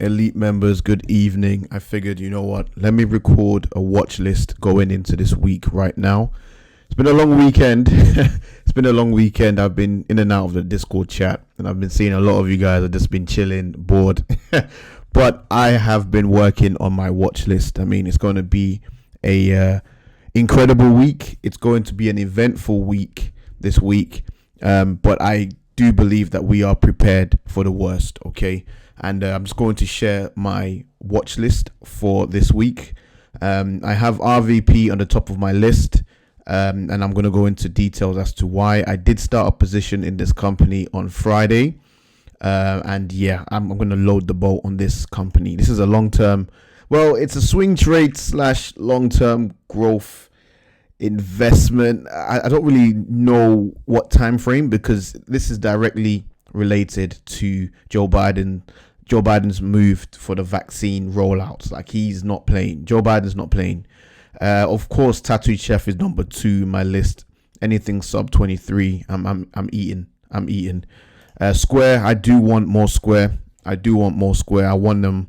Elite members, good evening. I figured, you know what, let me record a watch list going into this week right now. It's been a long weekend. I've been in and out of the Discord chat, and I've been seeing a lot of you guys have just been chilling, bored. But I have been working on my watch list. I mean, it's going to be a incredible week. It's going to be an eventful week this week. But I do believe that we are prepared for the worst, okay? And I'm just going to share my watch list for this week. I have RVP on the top of my list, and I'm going to go into details as to why. I did start a position in this company on Friday, and yeah, I'm going to load the boat on this company. This is a long-term, well, it's a swing trade / long-term growth investment. I don't really know what time frame, because this is directly related to Joe Biden's move for the vaccine rollouts. Like, he's not playing. Joe Biden's not playing. Of course, Tattooed Chef is number 2 in my list. Anything sub 23, I'm eating. Square, I do want more Square. I want them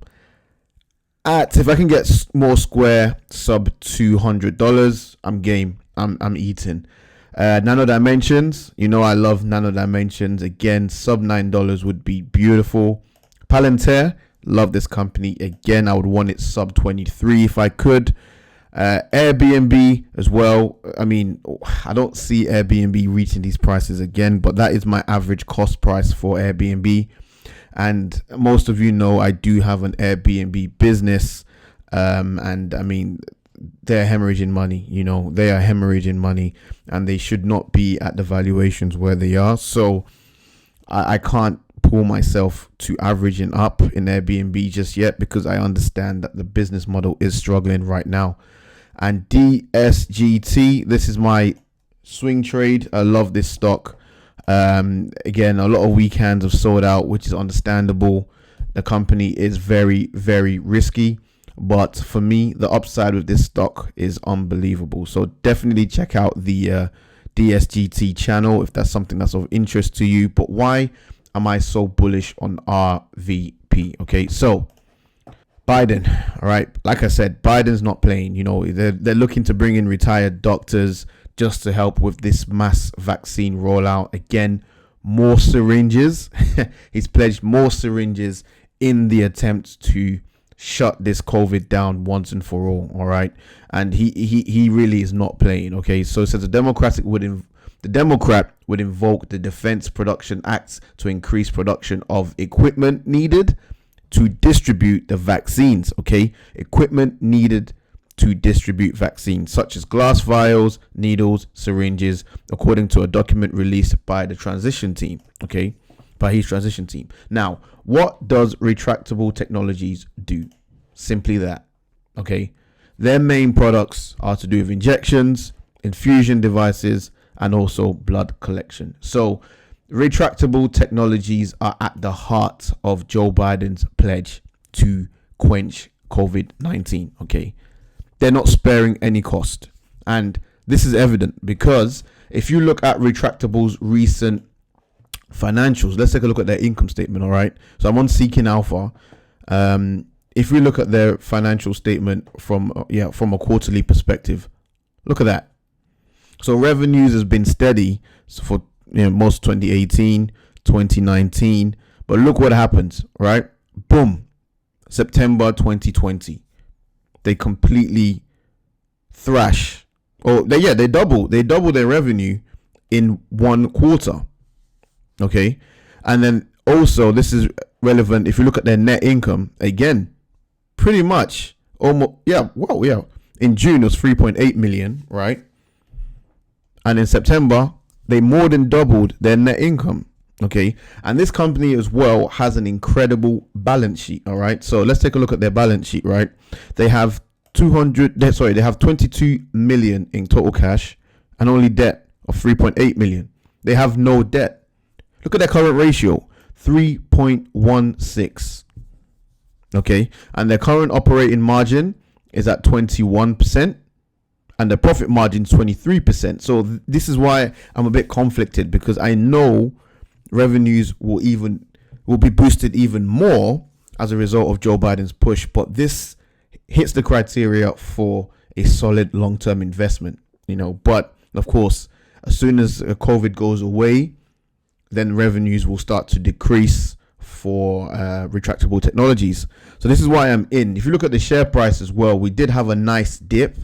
at, if I can get more Square sub $200, I'm game. I'm eating. Nano Dimensions, you know I love Nano Dimensions. Again, sub $9 would be beautiful. Palantir, love this company. Again, I would want it sub 23 if I could. Airbnb as well. I mean, I don't see Airbnb reaching these prices again, but that is my average cost price for Airbnb. And most of you know I do have an Airbnb business, and I mean, they're hemorrhaging money. You know, they are hemorrhaging money, and they should not be at the valuations where they are. So I can't pull myself to averaging up in Airbnb just yet, because I understand that the business model is struggling right now. And DSGT, this is my swing trade. I love this stock. Again, a lot of weekends have sold out, which is understandable. The company is very, very risky, but for me, the upside with this stock is unbelievable. So definitely check out the DSGT channel if that's something that's of interest to you. But why am I so bullish on RVP? Okay, so Biden, all right, like I said, Biden's not playing. You know, they're looking to bring in retired doctors just to help with this mass vaccine rollout. Again, more syringes. He's pledged more syringes in the attempt to shut this COVID down once and for all right? And he really is not playing, okay? So it says the Democrat would invoke the Defense Production Act to increase production of equipment needed to distribute the vaccines, okay? Equipment needed to distribute vaccines, such as glass vials, needles, syringes, according to a document released by the transition team, okay? By his transition team. Now, what does Retractable Technologies do? Simply that, okay? Their main products are to do with injections, infusion devices, and also blood collection. So Retractable Technologies are at the heart of Joe Biden's pledge to quench COVID-19, okay? They're not sparing any cost. And this is evident because if you look at Retractable's recent financials, let's take a look at their income statement, all right? So I'm on Seeking Alpha. If we look at their financial statement from a quarterly perspective, look at that. So revenues has been steady for most 2018, 2019, but look what happens, right? Boom, September 2020, they completely thrash. They double their revenue in one quarter, okay? And then also, this is relevant if you look at their net income. Again, pretty much almost, in June it was 3.8 million, right? And in September they more than doubled their net income, okay? And this company as well has an incredible balance sheet, all right? So let's take a look at their balance sheet, right? They have 22 million in total cash and only debt of 3.8 million. They have no debt. Look at their current ratio, 3.16. Okay, and their current operating margin is at 21%, and the profit margin is 23%. So this is why I'm a bit conflicted, because I know revenues will be boosted even more as a result of Joe Biden's push, but this hits the criteria for a solid long-term investment, but of course, as soon as COVID goes away, then revenues will start to decrease for retractable technologies. So this is why I'm in. If you look at the share price as well, we did have a nice dip.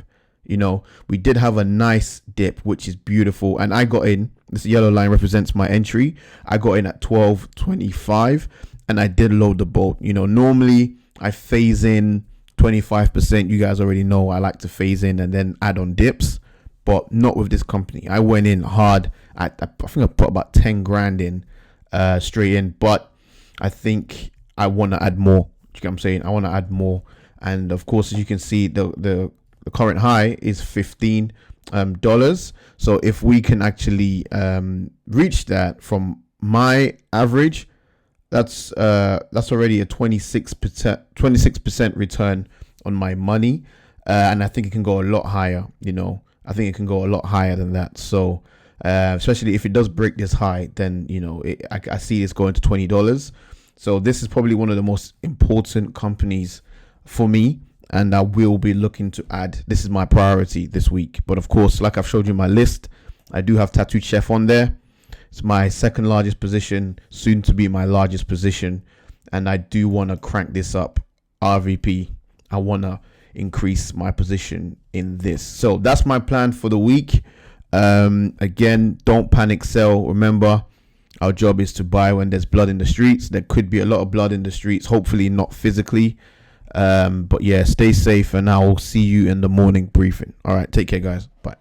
Which is beautiful. And I got in. This yellow line represents my entry. I got in at 12.25 and I did load the boat. Normally I phase in 25%. You guys already know I like to phase in and then add on dips, but not with this company. I went in hard. I think I put about 10 grand in straight in, but I think I want to add more. You know what I'm saying? I want to add more. And of course, as you can see, the current high is $15. So if we can actually reach that from my average, that's already a 26% return on my money. And I think it can go a lot higher, I think it can go a lot higher than that. So especially if it does break this high, then I see it's going to $20. So this is probably one of the most important companies for me, and I will be looking to add. This is my priority this week. But of course, like I've showed you my list, I do have Tattooed Chef on there. It's my second largest position, soon to be my largest position, and I do want to crank this up. RVP, I want to increase my position in this. So that's my plan for the week. Again, don't panic sell. Remember, our job is to buy when there's blood in the streets. There could be a lot of blood in the streets, hopefully not physically. But yeah, stay safe, and I will see you in the morning briefing. All right, take care, guys. Bye.